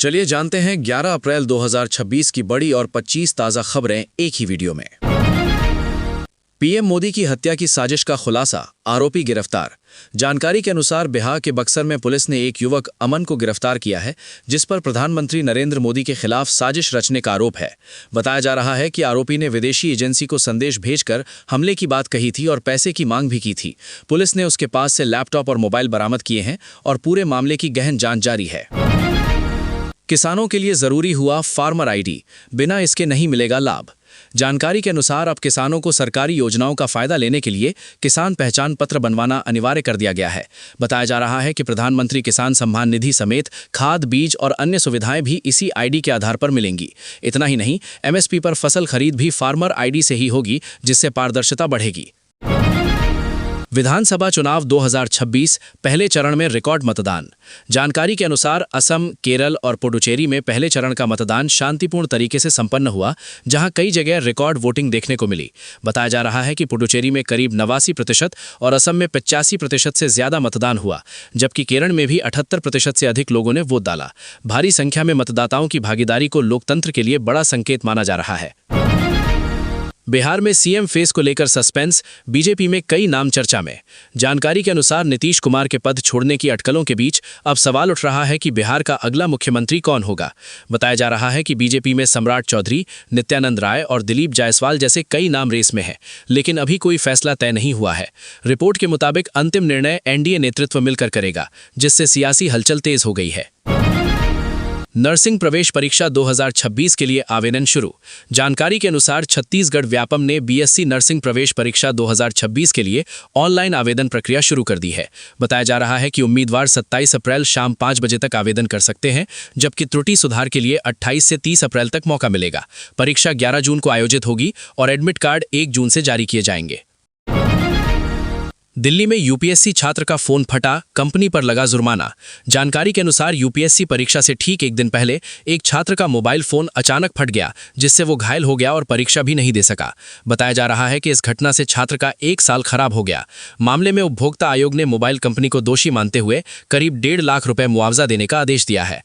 चलिए जानते हैं 11 अप्रैल 2026 की बड़ी और 25 ताज़ा खबरें एक ही वीडियो में। पीएम मोदी की हत्या की साजिश का खुलासा, आरोपी गिरफ्तार। जानकारी के अनुसार बिहार के बक्सर में पुलिस ने एक युवक अमन को गिरफ्तार किया है, जिस पर प्रधानमंत्री नरेंद्र मोदी के खिलाफ साजिश रचने का आरोप है। बताया जा रहा है कि आरोपी ने विदेशी एजेंसी को संदेश भेजकर हमले की बात कही थी और पैसे की मांग भी की थी। पुलिस ने उसके पास से लैपटॉप और मोबाइल बरामद किए हैं और पूरे मामले की गहन जांच जारी है। किसानों के लिए जरूरी हुआ फार्मर आईडी, बिना इसके नहीं मिलेगा लाभ। जानकारी के अनुसार अब किसानों को सरकारी योजनाओं का फायदा लेने के लिए किसान पहचान पत्र बनवाना अनिवार्य कर दिया गया है। बताया जा रहा है कि प्रधानमंत्री किसान सम्मान निधि समेत खाद, बीज और अन्य सुविधाएं भी इसी आईडी के आधार पर मिलेंगी। इतना ही नहीं, एमएसपी पर फसल खरीद भी फार्मर आईडी से ही होगी, जिससे पारदर्शिता बढ़ेगी। विधानसभा चुनाव 2026 पहले चरण में रिकॉर्ड मतदान। जानकारी के अनुसार असम, केरल और पुडुचेरी में पहले चरण का मतदान शांतिपूर्ण तरीके से संपन्न हुआ, जहां कई जगह रिकॉर्ड वोटिंग देखने को मिली। बताया जा रहा है कि पुडुचेरी में करीब 89% और असम में 85% से ज्यादा मतदान हुआ, जबकि केरल में भी 78% से अधिक लोगों ने वोट डाला। भारी संख्या में मतदाताओं की भागीदारी को लोकतंत्र के लिए बड़ा संकेत माना जा रहा है। बिहार में सीएम फेस को लेकर सस्पेंस, बीजेपी में कई नाम चर्चा में। जानकारी के अनुसार नीतीश कुमार के पद छोड़ने की अटकलों के बीच अब सवाल उठ रहा है कि बिहार का अगला मुख्यमंत्री कौन होगा। बताया जा रहा है कि बीजेपी में सम्राट चौधरी, नित्यानंद राय और दिलीप जायसवाल जैसे कई नाम रेस में हैं, लेकिन अभी कोई फैसला तय नहीं हुआ है। रिपोर्ट के मुताबिक अंतिम निर्णय एनडीए नेतृत्व मिलकर करेगा, जिससे सियासी हलचल तेज हो गई है। नर्सिंग प्रवेश परीक्षा 2026 के लिए आवेदन शुरू। जानकारी के अनुसार छत्तीसगढ़ व्यापम ने बीएससी नर्सिंग प्रवेश परीक्षा 2026 के लिए ऑनलाइन आवेदन प्रक्रिया शुरू कर दी है। बताया जा रहा है कि उम्मीदवार 27 अप्रैल शाम 5 बजे तक आवेदन कर सकते हैं, जबकि त्रुटि सुधार के लिए 28 से 30 अप्रैल तक मौका मिलेगा। परीक्षा 11 जून को आयोजित होगी और एडमिट कार्ड 1 जून से जारी किए जाएंगे। दिल्ली में यूपीएससी छात्र का फोन फटा, कंपनी पर लगा जुर्माना। जानकारी के अनुसार यूपीएससी परीक्षा से ठीक एक दिन पहले एक छात्र का मोबाइल फोन अचानक फट गया, जिससे वो घायल हो गया और परीक्षा भी नहीं दे सका। बताया जा रहा है कि इस घटना से छात्र का 1 साल खराब हो गया। मामले में उपभोक्ता आयोग ने मोबाइल कंपनी को दोषी मानते हुए करीब 1.5 लाख रुपए मुआवजा देने का आदेश दिया है।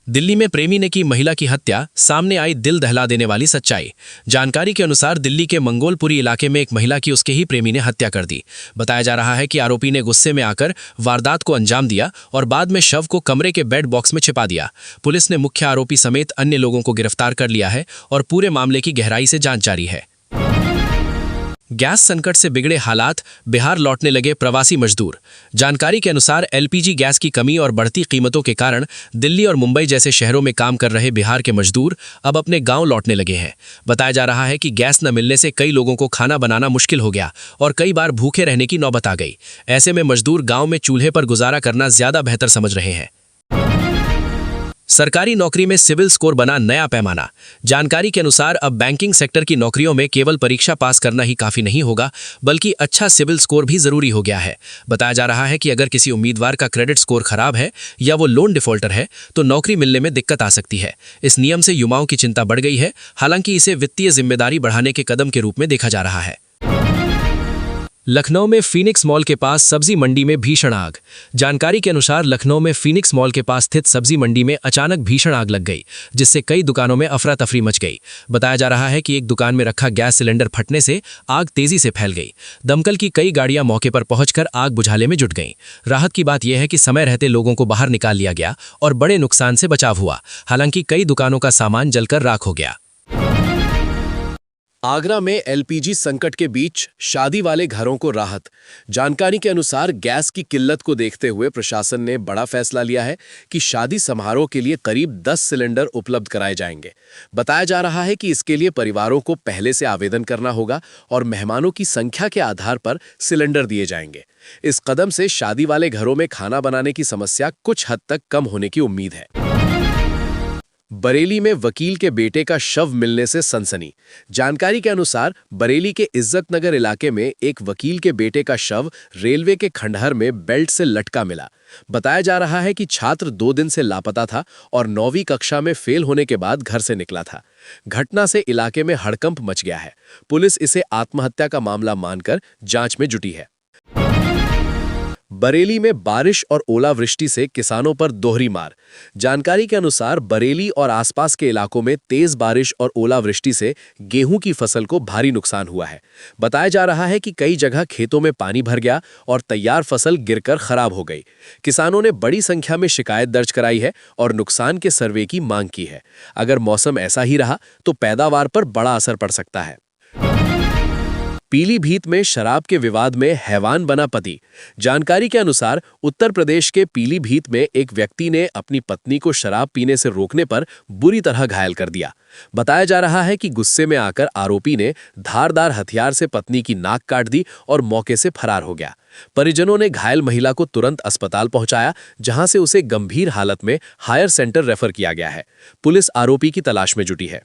दिल्ली में प्रेमी ने की महिला की हत्या, सामने आई दिल दहला देने वाली सच्चाई। जानकारी के अनुसार दिल्ली के मंगोलपुरी इलाके में एक महिला की उसके ही प्रेमी ने हत्या कर दी। बताया जा रहा है कि आरोपी ने गुस्से में आकर वारदात को अंजाम दिया और बाद में शव को कमरे के बेड बॉक्स में छिपा दिया। पुलिस ने मुख्य आरोपी समेत अन्य लोगों को गिरफ्तार कर लिया है और पूरे मामले की गहराई से जांच जारी है। गैस संकट से बिगड़े हालात, बिहार लौटने लगे प्रवासी मजदूर। जानकारी के अनुसार एलपीजी गैस की कमी और बढ़ती कीमतों के कारण दिल्ली और मुंबई जैसे शहरों में काम कर रहे बिहार के मजदूर अब अपने गांव लौटने लगे हैं। बताया जा रहा है कि गैस न मिलने से कई लोगों को खाना बनाना मुश्किल हो गया और कई बार भूखे रहने की नौबत आ गई। ऐसे में मजदूर गाँव में चूल्हे पर गुजारा करना ज्यादा बेहतर समझ रहे हैं। सरकारी नौकरी में सिविल स्कोर बना नया पैमाना। जानकारी के अनुसार अब बैंकिंग सेक्टर की नौकरियों में केवल परीक्षा पास करना ही काफी नहीं होगा, बल्कि अच्छा सिविल स्कोर भी जरूरी हो गया है। बताया जा रहा है कि अगर किसी उम्मीदवार का क्रेडिट स्कोर खराब है या वो लोन डिफॉल्टर है, तो नौकरी मिलने में दिक्कत आ सकती है। इस नियम से युवाओं की चिंता बढ़ गई है, हालांकि इसे वित्तीय जिम्मेदारी बढ़ाने के कदम के रूप में देखा जा रहा है। लखनऊ में फीनिक्स मॉल के पास सब्जी मंडी में भीषण आग। जानकारी के अनुसार लखनऊ में फीनिक्स मॉल के पास स्थित सब्जी मंडी में अचानक भीषण आग लग गई, जिससे कई दुकानों में अफरा तफरी मच गई। बताया जा रहा है कि एक दुकान में रखा गैस सिलेंडर फटने से आग तेजी से फैल गई। दमकल की कई गाड़ियां मौके पर पहुंचकर आग बुझाने में जुट गईं। राहत की बात यह है कि समय रहते लोगों को बाहर निकाल लिया गया और बड़े नुकसान से बचाव हुआ। हालांकि कई दुकानों का सामान जलकर राख हो गया। आगरा में एलपीजी संकट के बीच शादी वाले घरों को राहत। जानकारी के अनुसार गैस की किल्लत को देखते हुए प्रशासन ने बड़ा फैसला लिया है कि शादी समारोह के लिए करीब 10 सिलेंडर उपलब्ध कराए जाएंगे। बताया जा रहा है कि इसके लिए परिवारों को पहले से आवेदन करना होगा और मेहमानों की संख्या के आधार पर सिलेंडर दिए जाएंगे। इस कदम से शादी वाले घरों में खाना बनाने की समस्या कुछ हद तक कम होने की उम्मीद है। बरेली में वकील के बेटे का शव मिलने से सनसनी। जानकारी के अनुसार बरेली के इज्जत नगर इलाके में एक वकील के बेटे का शव रेलवे के खंडहर में बेल्ट से लटका मिला। बताया जा रहा है कि छात्र 2 दिन से लापता था और 9वीं कक्षा में फेल होने के बाद घर से निकला था। घटना से इलाके में हड़कंप मच गया है। पुलिस इसे आत्महत्या का मामला मानकर जांच में जुटी है। बरेली में बारिश और ओलावृष्टि से किसानों पर दोहरी मार। जानकारी के अनुसार बरेली और आसपास के इलाकों में तेज बारिश और ओलावृष्टि से गेहूं की फसल को भारी नुकसान हुआ है। बताया जा रहा है कि कई जगह खेतों में पानी भर गया और तैयार फसल गिरकर खराब हो गई। किसानों ने बड़ी संख्या में शिकायत दर्ज कराई है और नुकसान के सर्वे की मांग की है। अगर मौसम ऐसा ही रहा तो पैदावार पर बड़ा असर पड़ सकता है। पीलीभीत में शराब के विवाद में हैवान बना पति। जानकारी के अनुसार उत्तर प्रदेश के पीलीभीत में एक व्यक्ति ने अपनी पत्नी को शराब पीने से रोकने पर बुरी तरह घायल कर दिया। बताया जा रहा है कि गुस्से में आकर आरोपी ने धारदार हथियार से पत्नी की नाक काट दी और मौके से फरार हो गया। परिजनों ने घायल महिला को तुरंत अस्पताल पहुंचाया, जहां से उसे गंभीर हालत में हायर सेंटर रेफर किया गया है। पुलिस आरोपी की तलाश में जुटी है।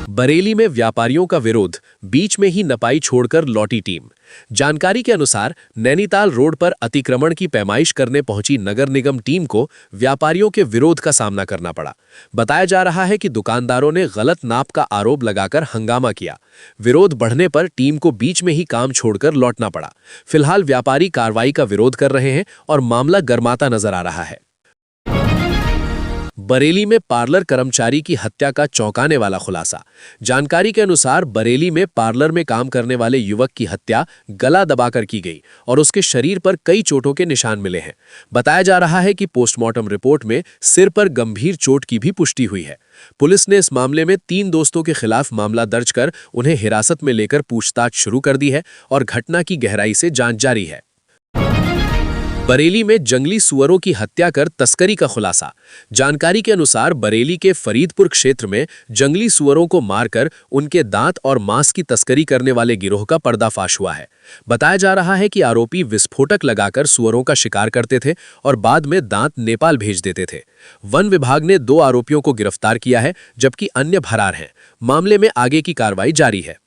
बरेली में व्यापारियों का विरोध, बीच में ही नपाई छोड़कर लौटी टीम। जानकारी के अनुसार नैनीताल रोड पर अतिक्रमण की पैमाइश करने पहुंची नगर निगम टीम को व्यापारियों के विरोध का सामना करना पड़ा। बताया जा रहा है कि दुकानदारों ने गलत नाप का आरोप लगाकर हंगामा किया। विरोध बढ़ने पर टीम को बीच में ही काम छोड़कर लौटना पड़ा। फिलहाल व्यापारी कार्रवाई का विरोध कर रहे हैं और मामला गर्माता नजर आ रहा है। बरेली में पार्लर कर्मचारी की हत्या का चौंकाने वाला खुलासा। जानकारी के अनुसार बरेली में पार्लर में काम करने वाले युवक की हत्या गला दबाकर की गई और उसके शरीर पर कई चोटों के निशान मिले हैं। बताया जा रहा है कि पोस्टमार्टम रिपोर्ट में सिर पर गंभीर चोट की भी पुष्टि हुई है। पुलिस ने इस मामले में 3 दोस्तों के खिलाफ मामला दर्ज कर उन्हें हिरासत में लेकर पूछताछ शुरू कर दी है और घटना की गहराई से जांच जारी है। बरेली में जंगली सुअरों की हत्या कर तस्करी का खुलासा। जानकारी के अनुसार बरेली के फरीदपुर क्षेत्र में जंगली सुअरों को मारकर उनके दांत और मांस की तस्करी करने वाले गिरोह का पर्दाफाश हुआ है। बताया जा रहा है कि आरोपी विस्फोटक लगाकर सुअरों का शिकार करते थे और बाद में दांत नेपाल भेज देते थे। वन विभाग ने 2 आरोपियों को गिरफ्तार किया है, जबकि अन्य फरार हैं। मामले में आगे की कार्रवाई जारी है।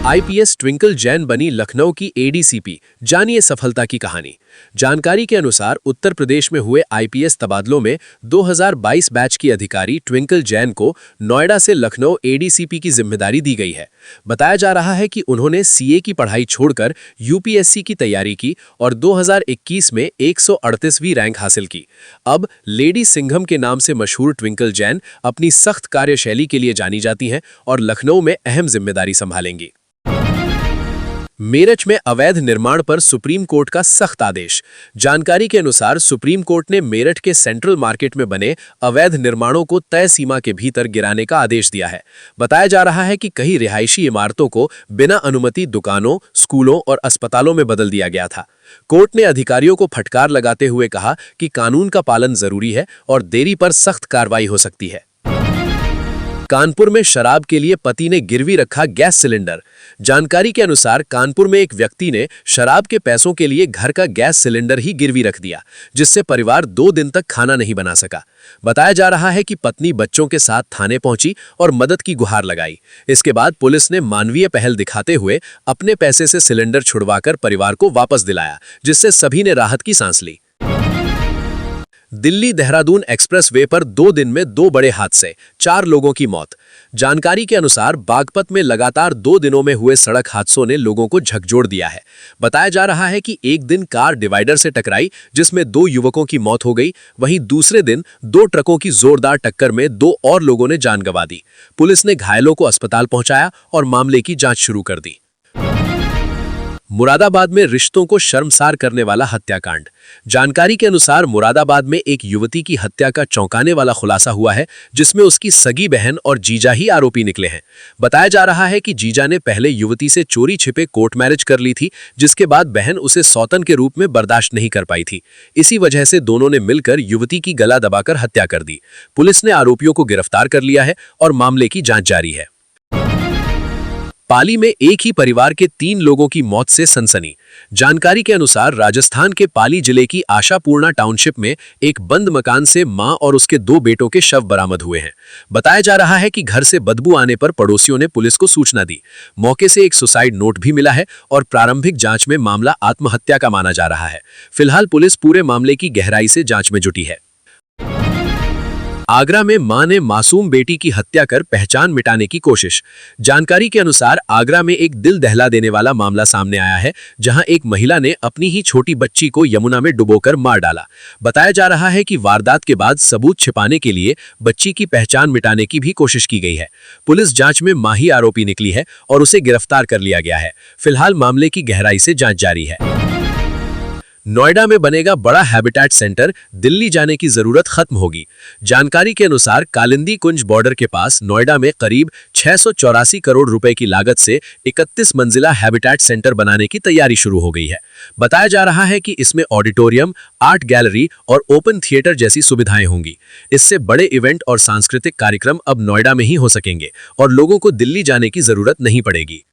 आईपीएस ट्विंकल जैन बनी लखनऊ की एडीसीपी, जानिए सफलता की कहानी। जानकारी के अनुसार उत्तर प्रदेश में हुए आईपीएस तबादलों में 2022 बैच की अधिकारी ट्विंकल जैन को नोएडा से लखनऊ एडीसीपी की जिम्मेदारी दी गई है। बताया जा रहा है कि उन्होंने सीए की पढ़ाई छोड़कर यूपीएससी की तैयारी की और 2021 में 138वीं रैंक हासिल की। अब लेडी सिंघम के नाम से मशहूर ट्विंकल जैन अपनी सख्त कार्यशैली के लिए जानी जाती हैं और लखनऊ में अहम जिम्मेदारी संभालेंगी। मेरठ में अवैध निर्माण पर सुप्रीम कोर्ट का सख्त आदेश। जानकारी के अनुसार सुप्रीम कोर्ट ने मेरठ के सेंट्रल मार्केट में बने अवैध निर्माणों को तय सीमा के भीतर गिराने का आदेश दिया है। बताया जा रहा है कि कई रिहायशी इमारतों को बिना अनुमति दुकानों, स्कूलों और अस्पतालों में बदल दिया गया था। कोर्ट ने अधिकारियों को फटकार लगाते हुए कहा कि कानून का पालन जरूरी है और देरी पर सख्त कार्रवाई हो सकती है। कानपुर में शराब के लिए पति ने गिरवी रखा गैस सिलेंडर। जानकारी के अनुसार कानपुर में एक व्यक्ति ने शराब के पैसों के लिए घर का गैस सिलेंडर ही गिरवी रख दिया, जिससे परिवार 2 दिन तक खाना नहीं बना सका। बताया जा रहा है कि पत्नी बच्चों के साथ थाने पहुंची और मदद की गुहार लगाई। इसके बाद पुलिस ने मानवीय पहल दिखाते हुए अपने पैसे से सिलेंडर छुड़वाकर परिवार को वापस दिलाया, जिससे सभी ने राहत की सांस ली। दिल्ली देहरादून एक्सप्रेसवे पर 2 दिन में 2 बड़े हादसे, 4 लोगों की मौत। जानकारी के अनुसार बागपत में लगातार 2 दिनों में हुए सड़क हादसों ने लोगों को झकझोर दिया है। बताया जा रहा है कि एक दिन कार डिवाइडर से टकराई, जिसमें 2 युवकों की मौत हो गई। वहीं दूसरे दिन 2 ट्रकों की जोरदार टक्कर में 2 और लोगों ने जान गंवा दी। पुलिस ने घायलों को अस्पताल पहुंचाया और मामले की जांच शुरू कर दी। मुरादाबाद में रिश्तों को शर्मसार करने वाला हत्याकांड। जानकारी के अनुसार मुरादाबाद में एक युवती की हत्या का चौंकाने वाला खुलासा हुआ है, जिसमें उसकी सगी बहन और जीजा ही आरोपी निकले हैं। बताया जा रहा है कि जीजा ने पहले युवती से चोरी छिपे कोर्ट मैरिज कर ली थी, जिसके बाद बहन उसे सौतन के रूप में बर्दाश्त नहीं कर पाई थी। इसी वजह से दोनों ने मिलकर युवती की गला दबाकर हत्या कर दी। पुलिस ने आरोपियों को गिरफ्तार कर लिया है और मामले की जांच जारी है। पाली में एक ही परिवार के 3 लोगों की मौत से सनसनी। जानकारी के अनुसार राजस्थान के पाली जिले की आशापूर्णा टाउनशिप में एक बंद मकान से मां और उसके 2 बेटों के शव बरामद हुए हैं। बताया जा रहा है कि घर से बदबू आने पर पड़ोसियों ने पुलिस को सूचना दी। मौके से एक सुसाइड नोट भी मिला है और प्रारंभिक जांच में मामला आत्महत्या का माना जा रहा है। फिलहाल पुलिस पूरे मामले की गहराई से जांच में जुटी है। आगरा में मां ने मासूम बेटी की हत्या कर पहचान मिटाने की कोशिश। जानकारी के अनुसार आगरा में एक दिल दहला देने वाला मामला सामने आया है, जहां एक महिला ने अपनी ही छोटी बच्ची को यमुना में डुबोकर मार डाला। बताया जा रहा है कि वारदात के बाद सबूत छिपाने के लिए बच्ची की पहचान मिटाने की भी कोशिश की गई है। पुलिस जांच में माही आरोपी निकली है और उसे गिरफ्तार कर लिया गया है। फिलहाल मामले की गहराई से जांच जारी है। नोएडा में बनेगा बड़ा हैबिटेट सेंटर, दिल्ली जाने की जरूरत खत्म होगी। जानकारी के अनुसार कालिंदी कुंज बॉर्डर के पास नोएडा में करीब 684 करोड़ रुपए की लागत से 31 मंजिला हैबिटेट सेंटर बनाने की तैयारी शुरू हो गई है। बताया जा रहा है कि इसमें ऑडिटोरियम, आर्ट गैलरी और ओपन थिएटर जैसी सुविधाएं होंगी। इससे बड़े इवेंट और सांस्कृतिक कार्यक्रम अब नोएडा में ही हो सकेंगे और लोगों को दिल्ली जाने की जरूरत नहीं पड़ेगी।